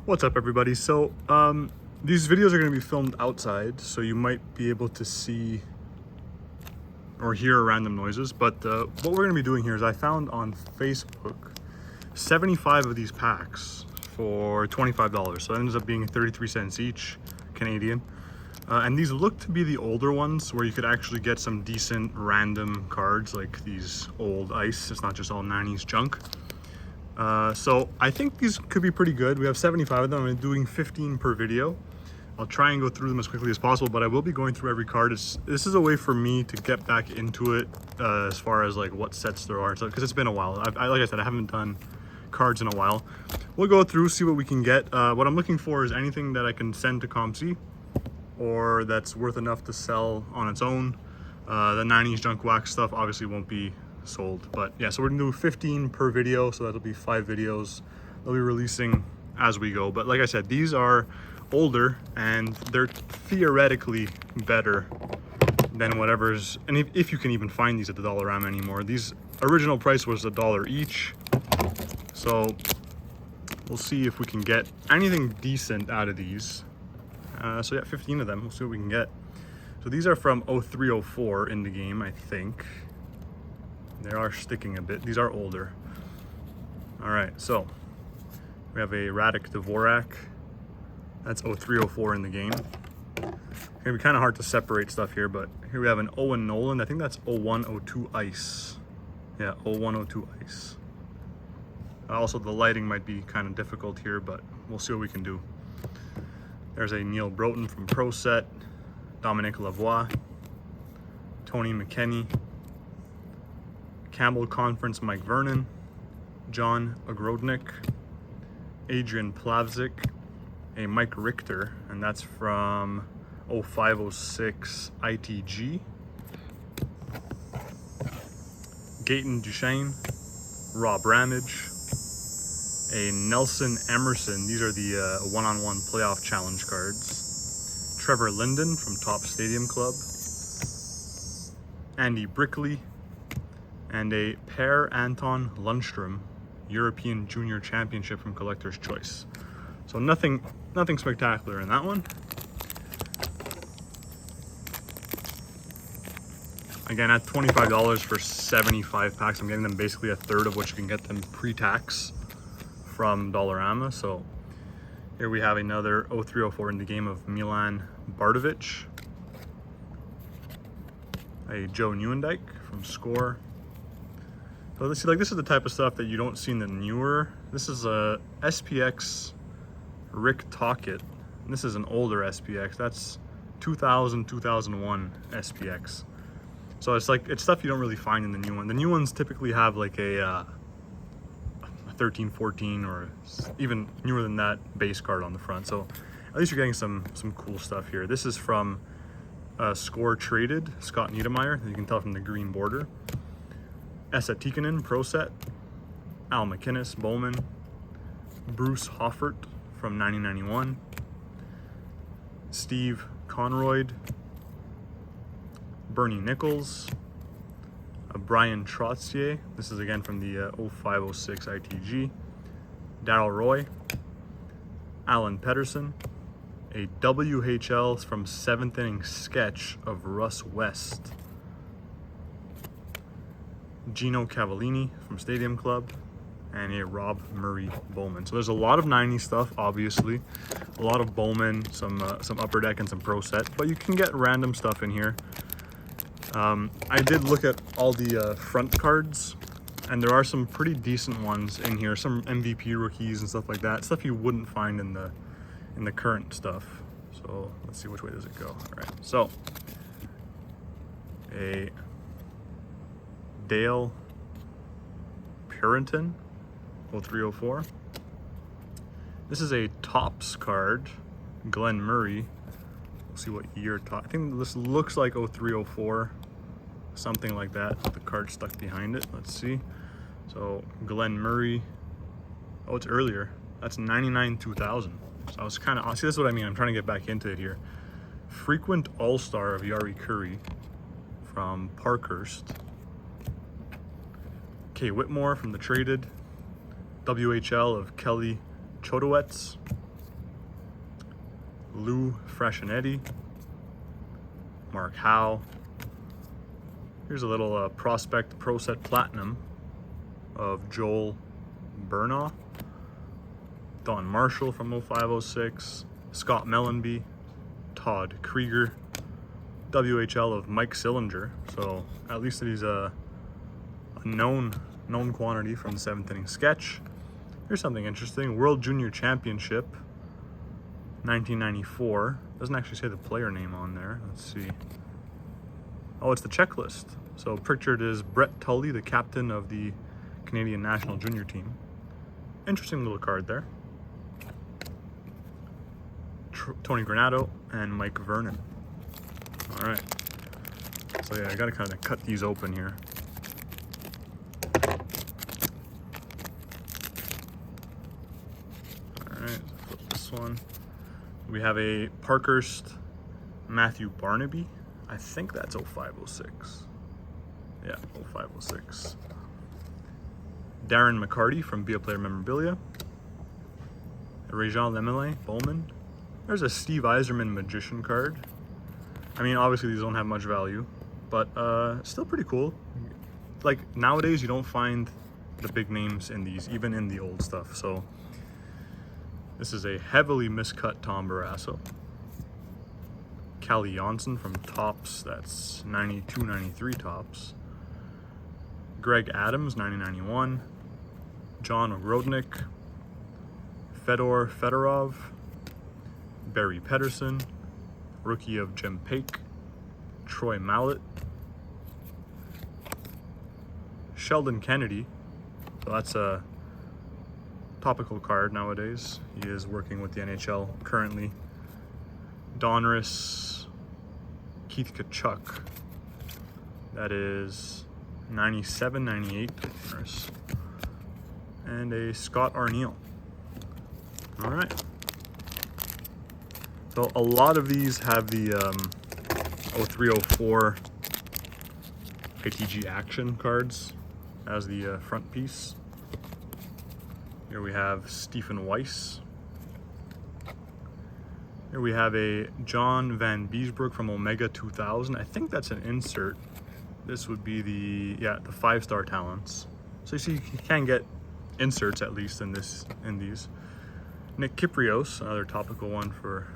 What's up, everybody? So these videos are going to be filmed outside, so you might be able to see or hear random noises, but what we're going to be doing here is I found on Facebook 75 of these packs for $25, so it ends up being 33 cents each Canadian. And these look to be the older ones where you could actually get some decent random cards like these old ice. It's not just all 90s junk. So I think these could be pretty good. We have 75 of them. I'm doing 15 per video. I'll try and go through them as quickly as possible, but I will be going through every card. This is a way for me to get back into it as far as like what sets there are, because it's been a while. Like I said, I haven't done cards in a while. We'll go through, see what we can get. What I'm looking for is anything that I can send to ComC or that's worth enough to sell on its own. The 90s junk wax stuff obviously won't be sold, but yeah, so we're gonna do 15 per video, so that'll be 5 videos. They'll be releasing as we go, but like I said, these are older and they're theoretically better than whatever's, and if you can even find these at the Dollarama anymore. These original price was $1 each, so we'll see if we can get anything decent out of these. So yeah, 15 of them, we'll see what we can get. So these are from 0304 in the game, I think. They are sticking a bit. These are older. All right, so we have a Radek Dvorak. That's 0304 in the game. It's gonna be kind of hard to separate stuff here, but here we have an Owen Nolan. I think that's 0102 Ice. Yeah, 0102 Ice. Also, the lighting might be kind of difficult here, but we'll see what we can do. There's a Neil Broughton from Pro Set, Dominic Lavoie, Tony McKenney, Campbell Conference Mike Vernon, John Ogrodnik, Adrian Plavsic, a Mike Richter, and that's from 0506 ITG, Gaten Duchesne, Rob Ramage, a Nelson Emerson. These are the one-on-one playoff challenge cards. Trevor Linden from Top Stadium Club, Andy Brickley, and a Per Anton Lundstrom European Junior Championship from Collector's Choice. So nothing spectacular in that one. Again, at $25 for 75 packs, I'm getting them basically a third of what you can get them pre-tax from Dollarama. So here we have another 0304 in the game of Milan Bardovic, a Joe Nieuwendyk from Score. So let's see, like, this is the type of stuff that you don't see in the newer. This is a SPX Rick Tocchet. And this is an older SPX. That's 2000, 2001 SPX. So it's like, it's stuff you don't really find in the new one. The new ones typically have like a 13, 14, or even newer than that base card on the front. So at least you're getting some cool stuff here. This is from Score Traded, Scott Niedermeyer. You can tell from the green border. Esa Tikkanen, Pro Set, Al McInnes, Bowman, Bruce Hoffert from 1991, Steve Conroyd, Bernie Nichols, Brian Trottier. This is again from the 0506 ITG, Darryl Roy, Alan Pedersen, a WHL from 7th Inning Sketch of Russ West, Gino Cavallini from Stadium Club, and a Rob Murray Bowman. So there's a lot of 90s stuff, obviously. A lot of Bowman, some Upper Deck, and some Pro Set, but you can get random stuff in here. I did look at all the front cards, and there are some pretty decent ones in here. Some MVP rookies and stuff like that. Stuff you wouldn't find in the current stuff. So let's see, which way does it go? All right, so a Dale Purinton, 0304. This is a Topps card, Glenn Murray. We'll see what year. I think this looks like 0304, something like that. The card stuck behind it. Let's see. So Glenn Murray. Oh, it's earlier. That's 99 2000. So I was kind of, see, this is what I mean. I'm trying to get back into it here. Frequent All-Star of Yari Curry from Parkhurst. Kay Whitmore from the Traded. WHL of Kelly Chodowetz. Lou Frascinetti, Mark Howe. Here's a little Prospect Pro Set Platinum of Joel Burnaugh, Don Marshall from 0506, Scott Mellenby, Todd Krieger, WHL of Mike Sillinger. So at least he's a known quantity from the 7th inning sketch. Here's something interesting: World Junior Championship 1994. Doesn't actually say the player name on there. Let's see. Oh, it's the checklist. So pictured is Brett Tully, the captain of the Canadian national junior team. Interesting little card there. Tony Granato and Mike Vernon. All right. So yeah, I gotta kind of cut these open here. All right, flip this one. We have a Parkhurst Matthew Barnaby. I think that's 0506. Yeah, 0506. Darren McCarty from Be a Player Memorabilia. Réjean Lemele, Bowman. There's a Steve Yzerman Magician card. I mean, obviously these don't have much value, but still pretty cool. Like, nowadays you don't find the big names in these, even in the old stuff. So this is a heavily miscut Tom Barrasso. Callie Johnson from Topps, that's 92-93 Topps. Greg Adams, 90-91. John Ogrodnik. Fedor Fedorov. Barry Pedersen. Rookie of Jim Pake. Troy Mallett. Sheldon Kennedy. So that's a topical card nowadays. He is working with the NHL currently. Donruss Keith Tkachuk. That is 97-98 Donruss. And a Scott Arniel. All right. So a lot of these have the 0304 ITG Action cards as the front piece. Here we have Stephen Weiss. Here we have a John Van Beesbrook from Omega 2000. I think that's an insert. This would be the 5-star talents. So you see, you can get inserts at least in these. Nick Kyprios, another topical one for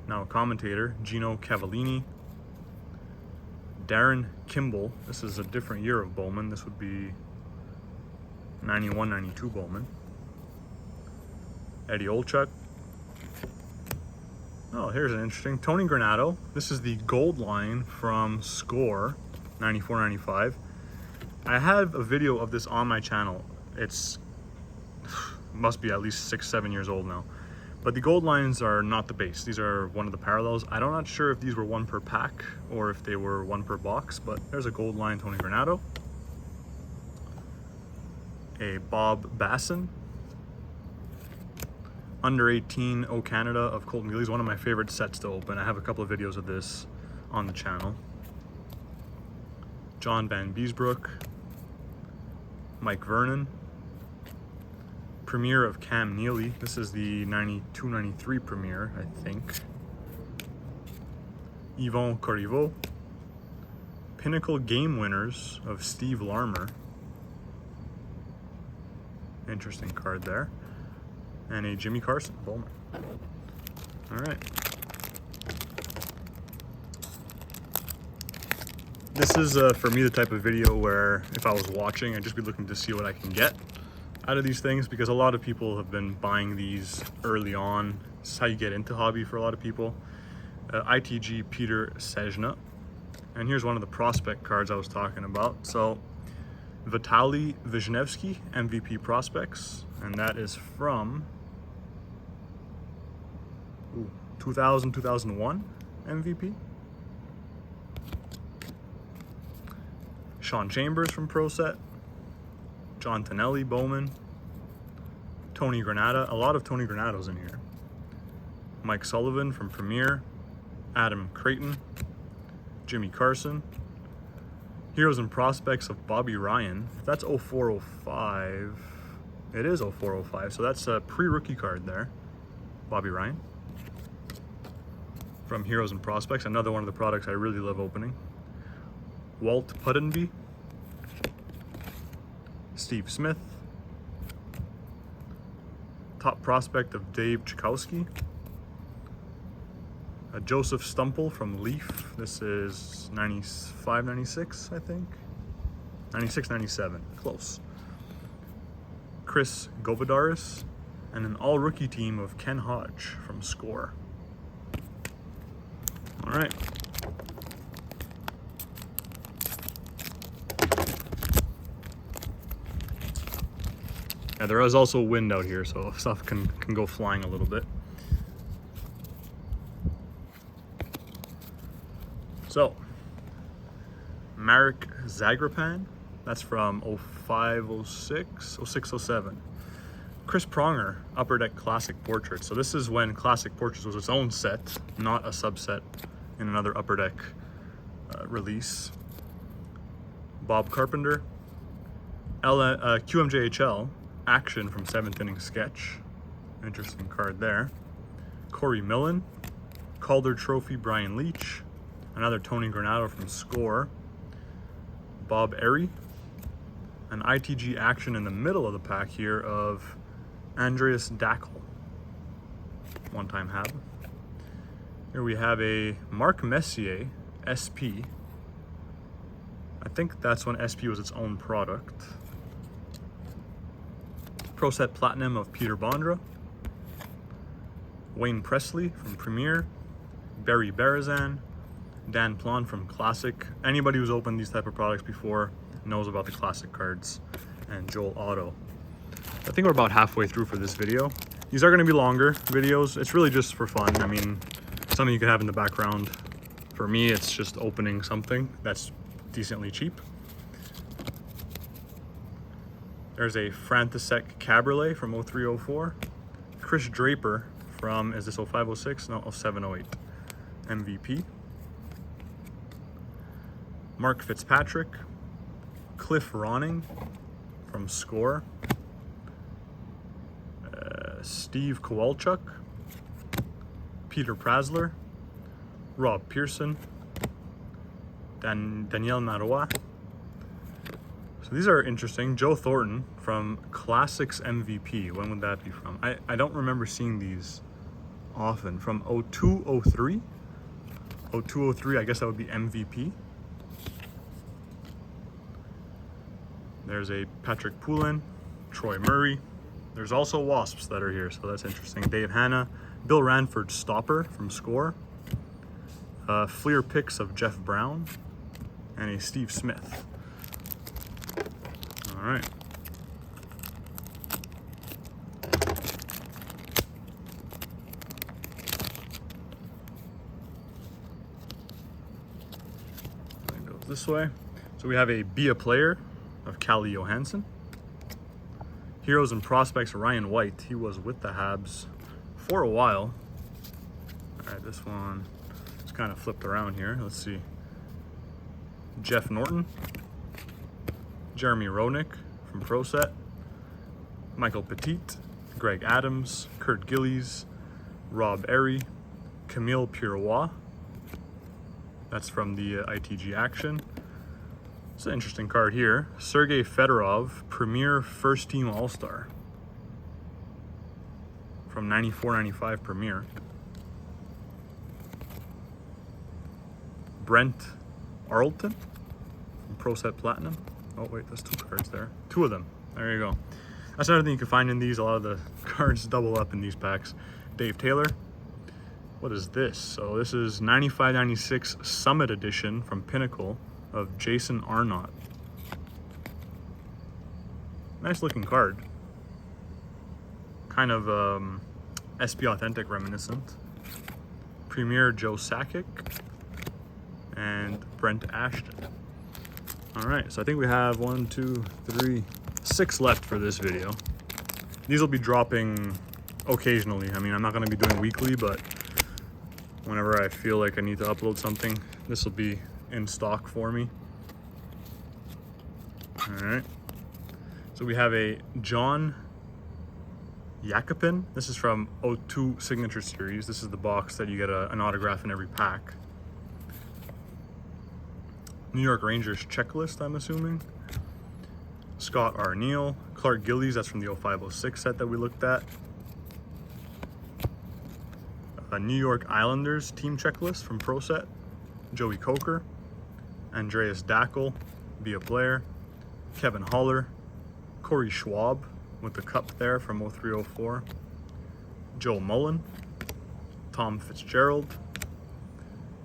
now a commentator. Gino Cavallini. Darren Kimball. This is a different year of Bowman. This would be 91-92 Bowman. Eddie Olchuk. Oh, here's an interesting Tony Granato. This is the gold line from Score 94-95. I have a video of this on my channel. It's must be at least 6-7 years old now. But the gold lines are not the base. These are one of the parallels. I'm not sure if these were one per pack or if they were one per box, but there's a gold line Tony Granato. A Bob Basson. Under 18 O Canada of Colton Gillies, one of my favorite sets to open. I have a couple of videos of this on the channel. John Van Beesbrook. Mike Vernon. Premiere of Cam Neely. This is the 92-93 premiere, I think. Yvon Corriveau. Pinnacle Game Winners of Steve Larmer. Interesting card there. And a Jimmy Carson Bowman. All right. This is for me the type of video where if I was watching, I'd just be looking to see what I can get out of these things, because a lot of people have been buying these early on. This is how you get into hobby for a lot of people. ITG Peter Sejna. And here's one of the prospect cards I was talking about. So Vitaly Wisniewski, MVP Prospects, and that is from 2000-2001 MVP. Sean Chambers from Pro Set. John Tonelli, Bowman. Tony Granata, a lot of Tony Granatos in here. Mike Sullivan from Premier. Adam Creighton. Jimmy Carson. Heroes and Prospects of Bobby Ryan. If that's 0405, it is 0405, so that's a pre-rookie card there. Bobby Ryan. from Heroes and Prospects, another one of the products I really love opening. Walt Puttenby, Steve Smith, top prospect of Dave Chikowski, Joseph Stumple from Leaf. This is 95, 96, I think. 96, 97, close. Chris Govidaris, and an all-rookie team of Ken Hodge from Score. All right. Yeah, there is also wind out here, so stuff can go flying a little bit. So, Marek Zagrapan, that's from 05, 06, 06, 07. Chris Pronger, Upper Deck Classic Portraits. So this is when Classic Portraits was its own set, not a subset in another Upper Deck release. Bob Carpenter, QMJHL, Action from 7th Inning Sketch. Interesting card there. Corey Millen, Calder Trophy Brian Leach, another Tony Granado from Score. Bob Airy, an ITG Action in the middle of the pack here of Andreas Dackel, one-time Hab. Here we have a Mark Messier SP. I think that's when SP was its own product. Pro Set Platinum of Peter Bondra. Wayne Presley from Premier. Barry Barazan. Dan Plon from Classic. Anybody who's opened these type of products before knows about the Classic cards. And Joel Otto. I think we're about halfway through for this video. These are going to be longer videos. It's really just for fun. I mean, something you can have in the background. For me, it's just opening something that's decently cheap. There's a Frantisek Cabriolet from 0304. Chris Draper from, is this 0506? No, 0708. MVP. Mark Fitzpatrick. Cliff Ronning from Score. Steve Kowalchuk. Peter Prasler. Rob Pearson. Danielle Marois. So these are interesting. Joe Thornton from Classics MVP. When would that be from? I don't remember seeing these often. From 0203? 0203, I guess that would be MVP. There's a Patrick Poulin, Troy Murray. There's also Wasps that are here, so that's interesting. Dave Hanna, Bill Ranford Stopper from Score. Fleer picks of Jeff Brown, and a Steve Smith. All right. It goes this way. So we have a Be a Player of Callie Johansson. Heroes and Prospects Ryan White. He was with the Habs for a while. All right, this one is kind of flipped around here. Let's see. Jeff Norton. Jeremy Roenick from Pro Set. Michael Petit. Greg Adams. Kurt Gillies. Rob Airy. Camille Purois. That's from the ITG Action. It's an interesting card here. Sergei Fedorov, Premier First Team All-Star. From 94-95 Premier. Brent Arlton from Pro Set Platinum. Oh wait, there's 2 cards there. 2 of them. There you go. That's another thing you can find in these. A lot of the cards double up in these packs. Dave Taylor. What is this? So this is 95-96 Summit Edition from Pinnacle of Jason Arnott. Nice looking card. Kind of SP Authentic reminiscent. Premier Joe Sakic and Brent Ashton. All right, so I think we have 1, 2, 3, 6 left for this video. These will be dropping occasionally. I mean, I'm not going to be doing weekly, but whenever I feel like I need to upload something, this will be in stock for me. All right. So we have a John Yakupin. This is from O2 Signature Series. This is the box that you get an autograph in every pack. New York Rangers checklist, I'm assuming. Scott Arneal. Clark Gillies, that's from the 0506 set that we looked at. A New York Islanders team checklist from Pro Set. Joey Coker. Andreas Dackel, be a player. Kevin Holler. Corey Schwab with the cup there from 0304. Joe Mullen. Tom Fitzgerald.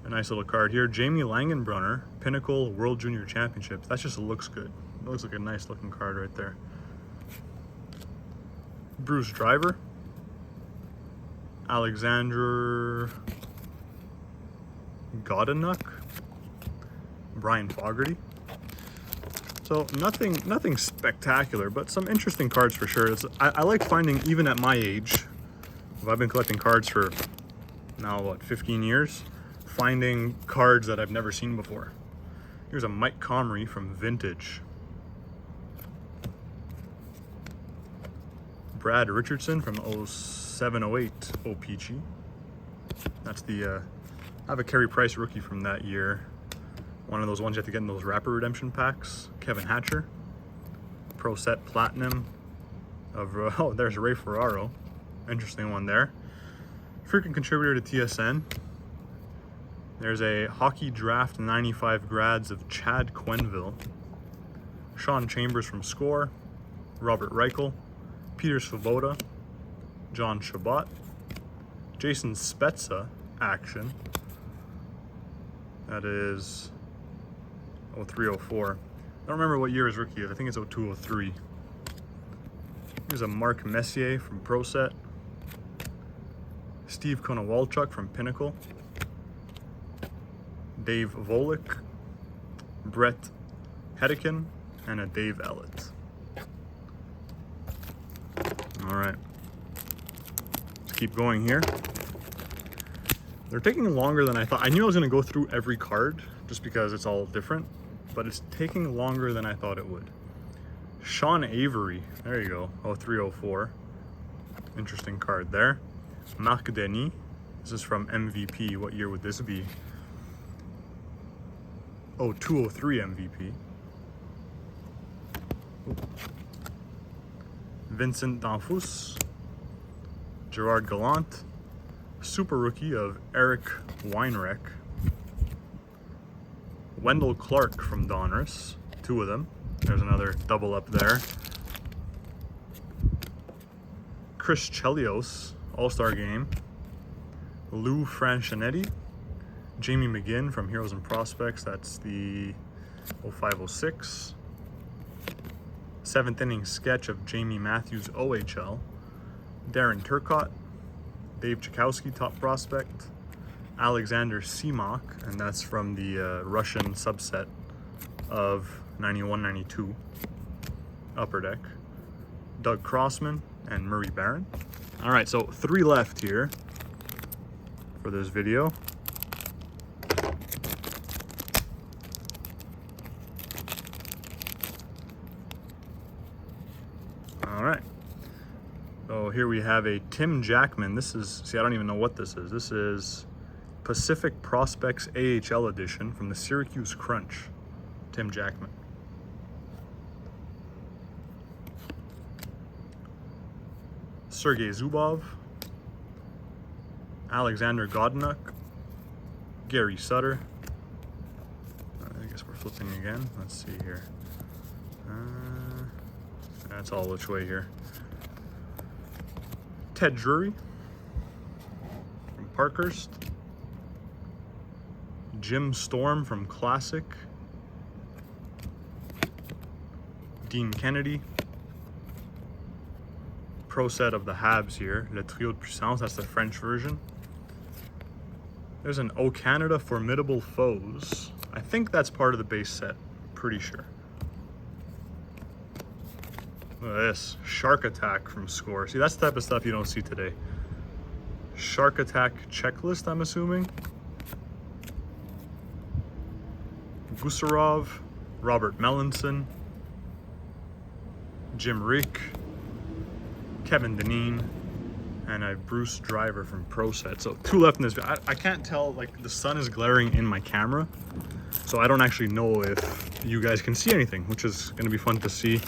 A nice little card here. Jamie Langenbrunner, Pinnacle World Junior Championships. That just looks good. It looks like a nice looking card right there. Bruce Driver. Alexander Godinuk. Brian Fogarty. So nothing spectacular, but some interesting cards for sure. I like finding, even at my age, I've been collecting cards for now, what, 15 years? Finding cards that I've never seen before. Here's a Mike Comrie from Vintage. Brad Richardson from 0708 OPG. That's the, I have a Carey Price rookie from that year. One of those ones you have to get in those Rapper Redemption packs. Kevin Hatcher. Pro Set Platinum of, oh, there's Ray Ferraro. Interesting one there. Frequent contributor to TSN. There's a Hockey Draft 95 grads of Chad Quenville. Sean Chambers from Score. Robert Reichel. Peter Svoboda. John Shabbat. Jason Spezza action. That is 0304. I don't remember what year his rookie is. I think it's 0203. Here's a Mark Messier from Pro Set. Steve Konowalchuk from Pinnacle. Dave Volek. Brett Hedican. And a Dave Ellett. All right. Let's keep going here. They're taking longer than I thought. I knew I was going to go through every card just because it's all different, but it's taking longer than I thought it would. Sean Avery, there you go, 0304. Interesting card there. Marc Denis, this is from MVP. What year would this be? 0203 MVP. Vincent D'Anfus. Gerard Gallant. Super rookie of Eric Weinreich. Wendell Clark from Donruss, two of them. There's another double up there. Chris Chelios, All-Star Game. Lou Franchinetti. Jamie McGinn from Heroes and Prospects, that's the 0506. Seventh inning sketch of Jamie Matthews OHL. Darren Turcotte. Dave Chakowski, top prospect. Alexander Semak, and that's from the Russian subset of 91-92 Upper Deck. Doug Crossman and Murray Barron. All right, so 3 left here for this video. All right. So here we have a Tim Jackman. This is, see, I don't even know what this is. This is Pacific Prospects AHL edition from the Syracuse Crunch. Tim Jackman. Sergei Zubov. Alexander Godinuk. Gary Sutter. I guess we're flipping again. Let's see here. That's all which way here. Ted Drury from Parkhurst. Jim Storm from Classic. Dean Kennedy. Pro set of the Habs here. Le Trio de Puissance, that's the French version. There's an O Canada Formidable Foes. I think that's part of the base set. Pretty sure. Look at this. Shark Attack from Score. See, that's the type of stuff you don't see today. Shark Attack checklist, I'm assuming. Gusarov. Robert Melanson. Jim Rick. Kevin Deneen, and a Bruce Driver from Pro Set. So 2 left in this video. I can't tell, like the sun is glaring in my camera, so I don't actually know if you guys can see anything, which is gonna be fun to see.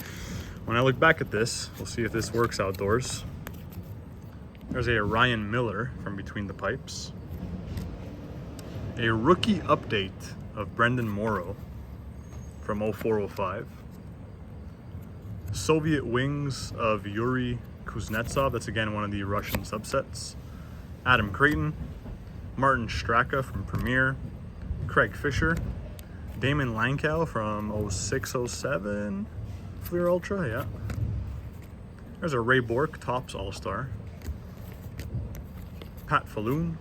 When I look back at this, we'll see if this works outdoors. There's a Ryan Miller from Between the Pipes. A rookie update of Brendan Morrow from 04-05. Soviet Wings of Yuri Kuznetsov. That's again one of the Russian subsets. Adam Creighton. Martin Straka from Premier. Craig Fisher. Damon Lankow from 06-07. Fleer Ultra, yeah. There's a Ray Bork Topps All-Star. Pat Falloon.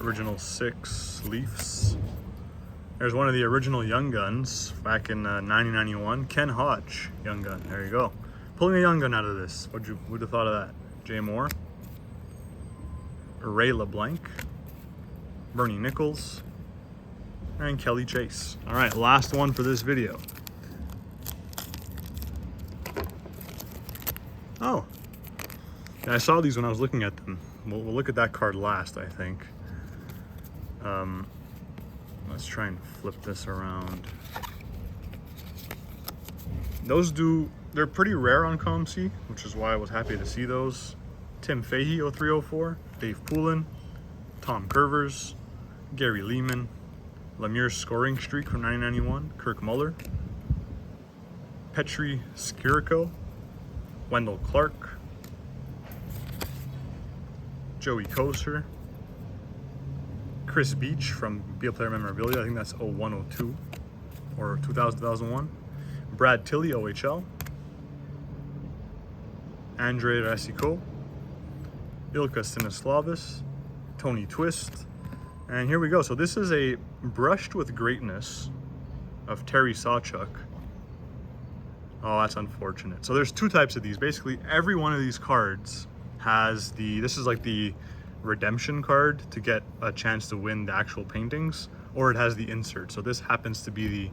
Original 6 Leafs. There's one of the original Young Guns back in 1991. Ken Hodge, Young Gun. There you go. Pulling a Young Gun out of this. Who'd have thought of that? Jay Moore. Ray LeBlanc. Bernie Nichols. And Kelly Chase. All right, last one for this video. Oh. Yeah, I saw these when I was looking at them. We'll look at that card last, I think. Let's try and flip this around. They're pretty rare on ComC, which is why I was happy to see those. Tim Fahey, 03-04, Dave Poulin, Tom Curvers, Gary Lehman, Lemieux's scoring streak from 1991, Kirk Muller, Petri Skirko, Wendell Clark, Joey Koser, Chris Beach from Be a Player Memorabilia, I think that's 01-02 or 2000-2001. Brad Tilley, OHL. Andrei Rasico, Ilka Stanislavis, Tony Twist. And here we go. So this is a Brushed with Greatness of Terry Sawchuk. Oh, that's unfortunate. So there's 2 types of these. Basically, every one of these cards has this is like the redemption card to get a chance to win the actual paintings, or it has the insert. So this happens to be the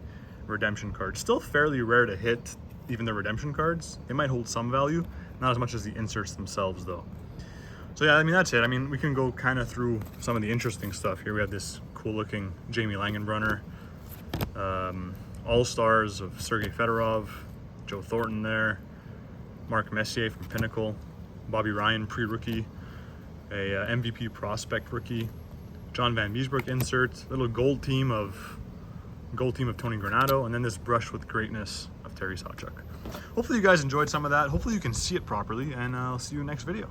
redemption card. Still fairly rare to hit even the redemption cards. They might hold some value, not as much as the inserts themselves though. So yeah, I mean, that's it. I mean, we can go kind of through some of the interesting stuff here. We have this cool looking Jamie Langenbrunner, All-Stars of Sergei Fedorov, Joe Thornton there, Mark Messier from Pinnacle, Bobby Ryan pre-rookie, a MVP prospect rookie, John Van Beesbrook insert, little gold team of Tony Granato, and then this Brush with Greatness of Terry Sawchuk. Hopefully you guys enjoyed some of that. Hopefully you can see it properly, and I'll see you next video.